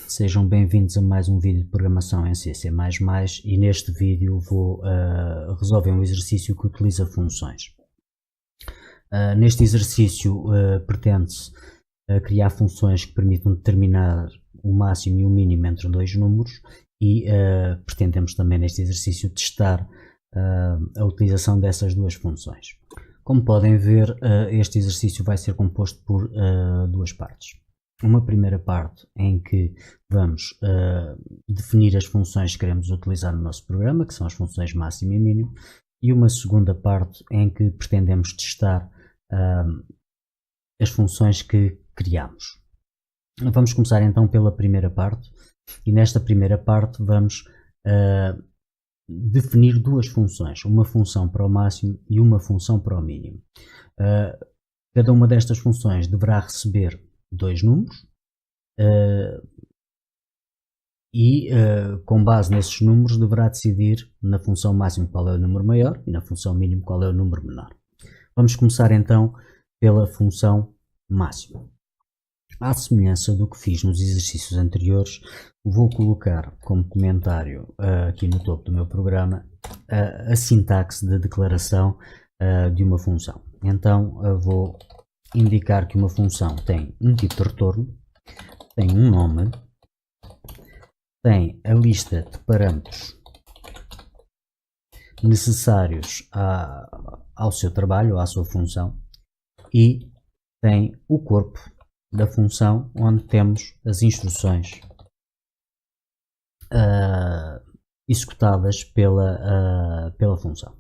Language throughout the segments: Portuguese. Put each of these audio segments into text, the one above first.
Sejam bem-vindos a mais um vídeo de programação em C++, e neste vídeo vou resolver um exercício que utiliza funções. Neste exercício pretende-se criar funções que permitam determinar o máximo e o mínimo entre dois números e pretendemos também neste exercício testar a utilização dessas duas funções. Como podem ver, este exercício vai ser composto por duas partes. Uma primeira parte em que vamos definir as funções que queremos utilizar no nosso programa, que são as funções máximo e mínimo, e uma segunda parte em que pretendemos testar as funções que criamos. Vamos começar então pela primeira parte, e nesta primeira parte vamos definir duas funções, uma função para o máximo e uma função para o mínimo. Cada uma destas funções deverá receber dois números com base nesses números deverá decidir na função máximo qual é o número maior e na função mínimo qual é o número menor. Vamos começar então pela função máximo. À semelhança do que fiz nos exercícios anteriores, vou colocar como comentário aqui no topo do meu programa a sintaxe de declaração de uma função. Então vou indicar que uma função tem um tipo de retorno, tem um nome, tem a lista de parâmetros necessários ao seu trabalho, à sua função, e tem o corpo da função onde temos as instruções executadas pela função.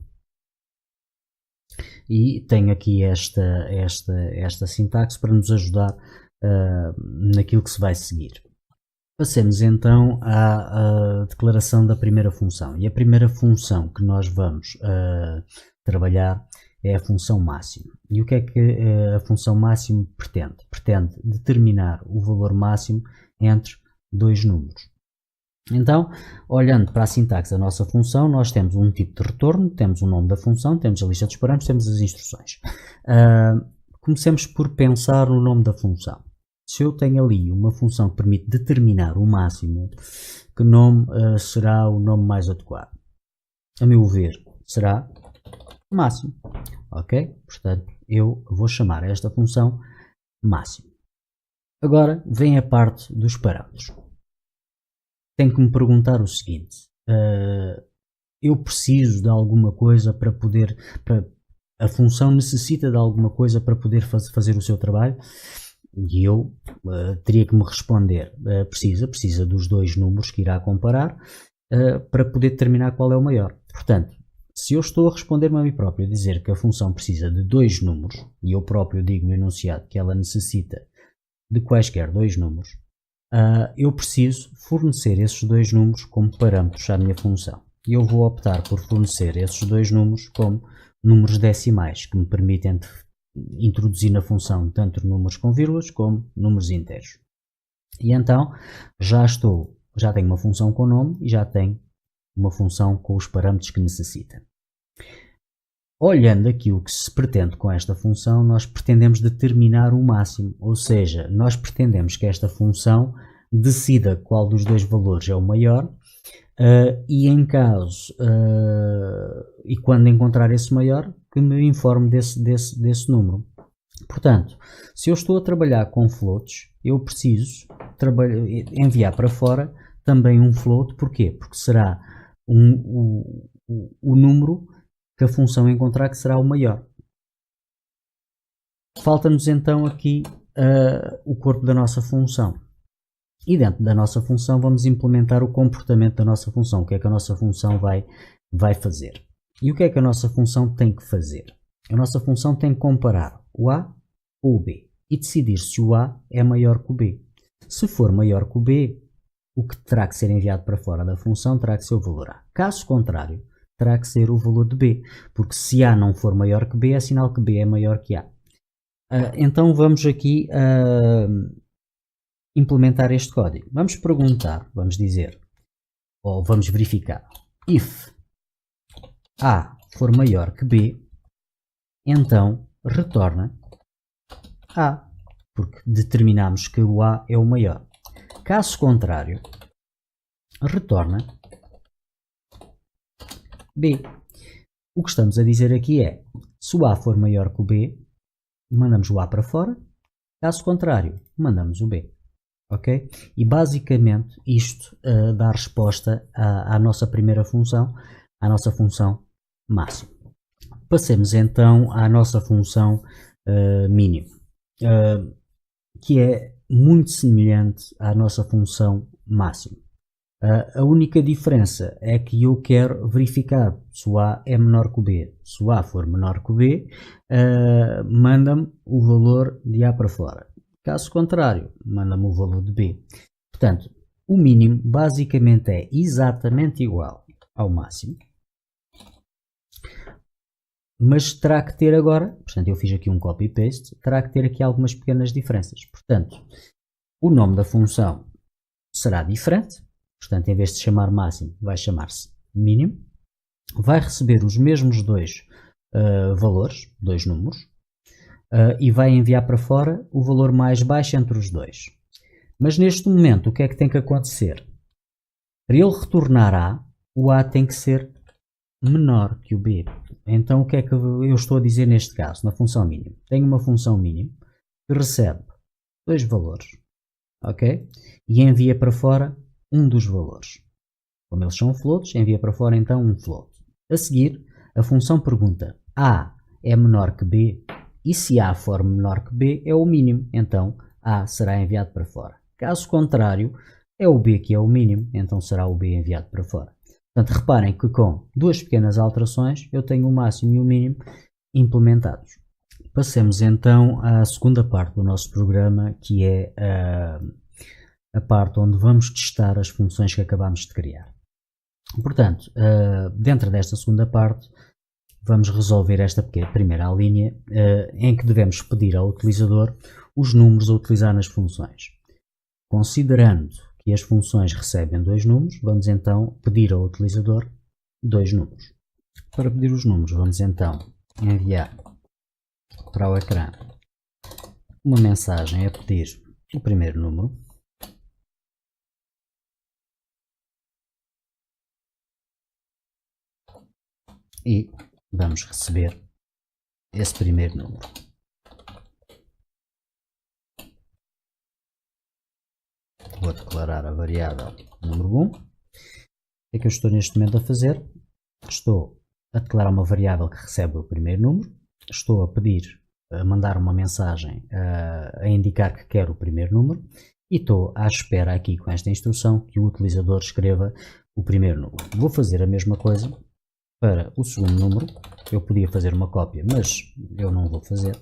E tenho aqui esta sintaxe para nos ajudar naquilo que se vai seguir. Passemos então à declaração da primeira função. E a primeira função que nós vamos trabalhar é a função máximo. E o que é que a função máximo pretende? Pretende determinar o valor máximo entre dois números. Então, olhando para a sintaxe da nossa função, nós temos um tipo de retorno, temos o nome da função, temos a lista dos parâmetros, temos as instruções. Comecemos por pensar no nome da função. Se eu tenho ali uma função que permite determinar o máximo, que nome será o nome mais adequado? A meu ver, será máximo. Ok? Portanto, eu vou chamar esta função máximo. Agora vem a parte dos parâmetros. Tenho que me perguntar o seguinte: eu preciso de alguma coisa para poder... a função necessita de alguma coisa para poder fazer o seu trabalho? E eu teria que me responder: precisa dos dois números que irá comparar para poder determinar qual é o maior. Portanto, se eu estou a responder-me a mim próprio a dizer que a função precisa de dois números, e eu próprio digo no enunciado que ela necessita de quaisquer dois números, eu preciso fornecer esses dois números como parâmetros à minha função. E eu vou optar por fornecer esses dois números como números decimais, que me permitem introduzir na função tanto números com vírgulas como números inteiros. E então já tenho uma função com nome e já tenho uma função com os parâmetros que necessita. Olhando aqui o que se pretende com esta função, nós pretendemos determinar o máximo, ou seja, nós pretendemos que esta função decida qual dos dois valores é o maior e em caso, e quando encontrar esse maior, que me informe desse número. Portanto, se eu estou a trabalhar com floats, eu preciso enviar para fora também um float. Porquê? Porque será o número que a função encontrar que será o maior. Falta-nos então aqui o corpo da nossa função. E dentro da nossa função vamos implementar o comportamento da nossa função. O que é que a nossa função vai fazer? E o que é que a nossa função tem que fazer? A nossa função tem que comparar o A com o B e decidir se o A é maior que o B. Se for maior que o B, o que terá que ser enviado para fora da função terá que ser o valor A. Caso contrário, terá que ser o valor de B, porque se A não for maior que B, é sinal que B é maior que A. Então vamos aqui implementar este código. Vamos perguntar, vamos dizer, ou vamos verificar: if A for maior que B, então retorna A, porque determinamos que o A é o maior. Caso contrário, retorna B. O que estamos a dizer aqui é, se o A for maior que o B, mandamos o A para fora, caso contrário, mandamos o B. Ok? E basicamente isto dá resposta à nossa primeira função, à nossa função máximo. Passemos então à nossa função mínimo, que é muito semelhante à nossa função máximo. A única diferença é que eu quero verificar se o A é menor que o B. Se o A for menor que o B, manda-me o valor de A para fora. Caso contrário, manda-me o valor de B. Portanto, o mínimo basicamente é exatamente igual ao máximo, mas terá que ter agora, portanto eu fiz aqui um copy-paste, terá que ter aqui algumas pequenas diferenças. Portanto, o nome da função será diferente, portanto em vez de chamar máximo vai chamar-se mínimo, vai receber os mesmos dois valores, dois números, e vai enviar para fora o valor mais baixo entre os dois. Mas neste momento o que é que tem que acontecer? Para ele retornar A, o A tem que ser menor que o B. Então o que é que eu estou a dizer neste caso, na função mínimo? Tenho uma função mínimo que recebe dois valores, ok? E envia para fora um dos valores. Como eles são floats, envia para fora então um float. A seguir, a função pergunta, A é menor que B? E se A for menor que B é o mínimo, então A será enviado para fora. Caso contrário, é o B que é o mínimo, então será o B enviado para fora. Portanto, reparem que com duas pequenas alterações eu tenho o máximo e o mínimo implementados. Passemos então à segunda parte do nosso programa, que é a parte onde vamos testar as funções que acabamos de criar. Portanto, dentro desta segunda parte, vamos resolver esta primeira linha em que devemos pedir ao utilizador os números a utilizar nas funções. Considerando que as funções recebem dois números, vamos então pedir ao utilizador dois números. Para pedir os números, vamos então enviar para o ecrã uma mensagem a pedir o primeiro número. E vamos receber esse primeiro número. Vou declarar a variável número 1. O que é que eu estou neste momento a fazer? Estou a declarar uma variável que recebe o primeiro número. Estou a mandar uma mensagem a indicar que quero o primeiro número. E estou à espera aqui com esta instrução que o utilizador escreva o primeiro número. Vou fazer a mesma coisa para o segundo número. Eu podia fazer uma cópia, mas eu não vou fazer.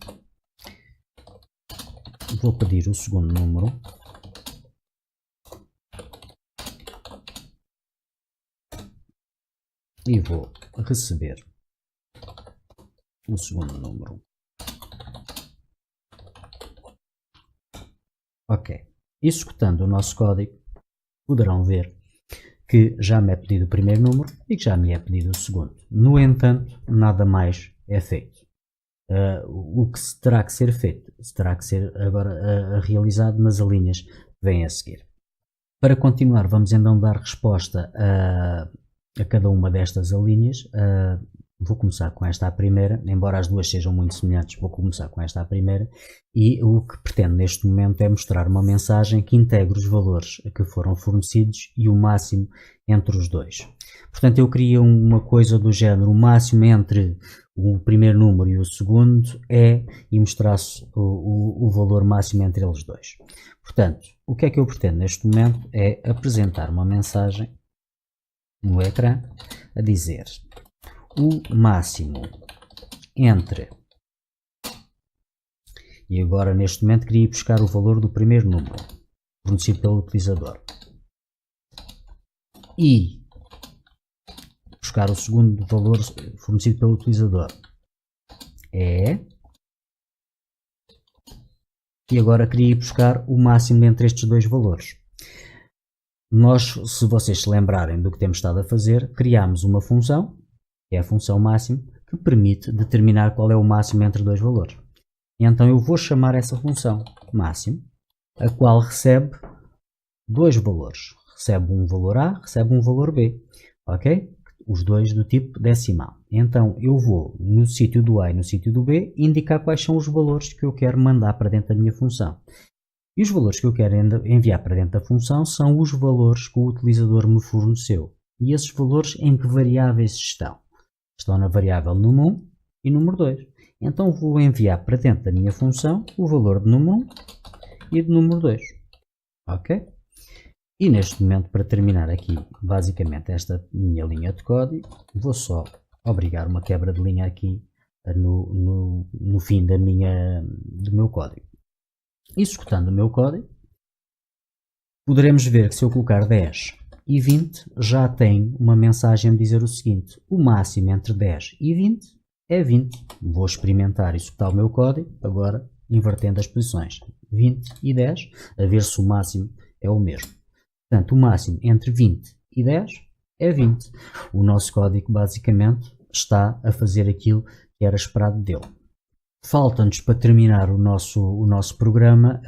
Vou pedir o segundo número. E vou receber o segundo número. Ok. Executando o nosso código, poderão ver que já me é pedido o primeiro número e que já me é pedido o segundo. No entanto, nada mais é feito. O que terá que ser feito terá que ser agora realizado nas linhas que vêm a seguir. Para continuar, vamos então dar resposta a cada uma destas alíneas. Vou começar com esta à primeira, embora as duas sejam muito semelhantes, vou começar com esta à primeira, e o que pretendo neste momento é mostrar uma mensagem que integre os valores que foram fornecidos e o máximo entre os dois. Portanto, eu queria uma coisa do género, o máximo entre o primeiro número e o segundo e mostrasse o valor máximo entre eles dois. Portanto, o que é que eu pretendo neste momento é apresentar uma mensagem no ecrã a dizer o máximo entre, e agora neste momento queria ir buscar o valor do primeiro número fornecido pelo utilizador e buscar o segundo valor fornecido pelo utilizador e agora queria ir buscar o máximo entre estes dois valores. Nós, se vocês se lembrarem do que temos estado a fazer, criámos uma função, que é a função máximo, que permite determinar qual é o máximo entre dois valores. E então eu vou chamar essa função máximo, a qual recebe dois valores. Recebe um valor A, recebe um valor B. Ok? Os dois do tipo decimal. Então eu vou no sítio do A e no sítio do B indicar quais são os valores que eu quero mandar para dentro da minha função. E os valores que eu quero enviar para dentro da função são os valores que o utilizador me forneceu. E esses valores em que variáveis estão? Estão na variável número 1 e número 2. Então vou enviar para dentro da minha função o valor de número 1 e de número 2. Ok? E neste momento, para terminar aqui basicamente esta minha linha de código, vou só obrigar uma quebra de linha aqui no fim do meu código. Executando o meu código, poderemos ver que se eu colocar 10 e 20, já tem uma mensagem a dizer o seguinte: o máximo entre 10 e 20 é 20. Vou experimentar e executar o meu código, agora invertendo as posições 20 e 10, a ver se o máximo é o mesmo. Portanto, o máximo entre 20 e 10 é 20. O nosso código basicamente está a fazer aquilo que era esperado dele. Falta-nos, para terminar o nosso programa,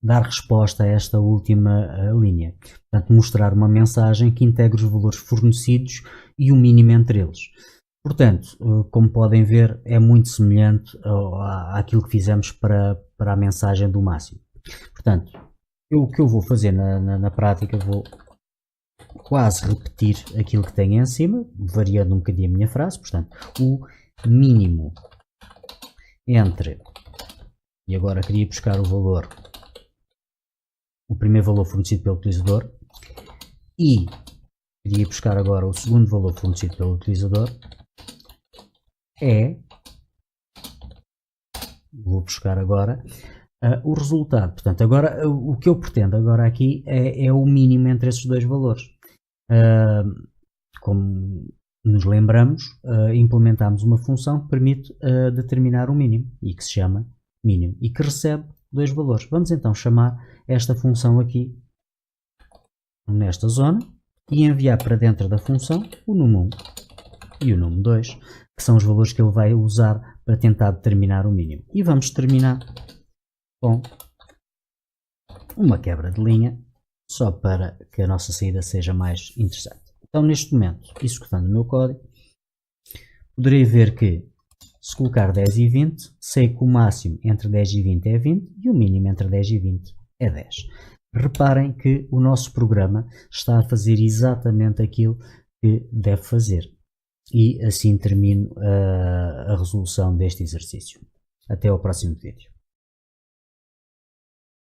dar resposta a esta última linha. Portanto, mostrar uma mensagem que integre os valores fornecidos e o mínimo entre eles. Portanto, como podem ver, é muito semelhante àquilo que fizemos para a mensagem do máximo. Portanto, o que eu vou fazer na prática, vou quase repetir aquilo que tenho em cima, variando um bocadinho a minha frase. Portanto, o mínimo entre, e agora queria buscar o primeiro valor fornecido pelo utilizador, e queria buscar agora o segundo valor fornecido pelo utilizador, vou buscar agora o resultado. Portanto, agora o que eu pretendo agora aqui é o mínimo entre esses dois valores. Como nos lembramos, implementámos uma função que permite determinar o mínimo e que se chama mínimo e que recebe dois valores. Vamos então chamar esta função aqui nesta zona e enviar para dentro da função o número 1 e o número 2, que são os valores que ele vai usar para tentar determinar o mínimo. E vamos terminar com uma quebra de linha, só para que a nossa saída seja mais interessante. Então, neste momento, executando o meu código, poderei ver que, se colocar 10 e 20, sei que o máximo entre 10 e 20 é 20 e o mínimo entre 10 e 20 é 10. Reparem que o nosso programa está a fazer exatamente aquilo que deve fazer. E assim termino a resolução deste exercício. Até ao próximo vídeo.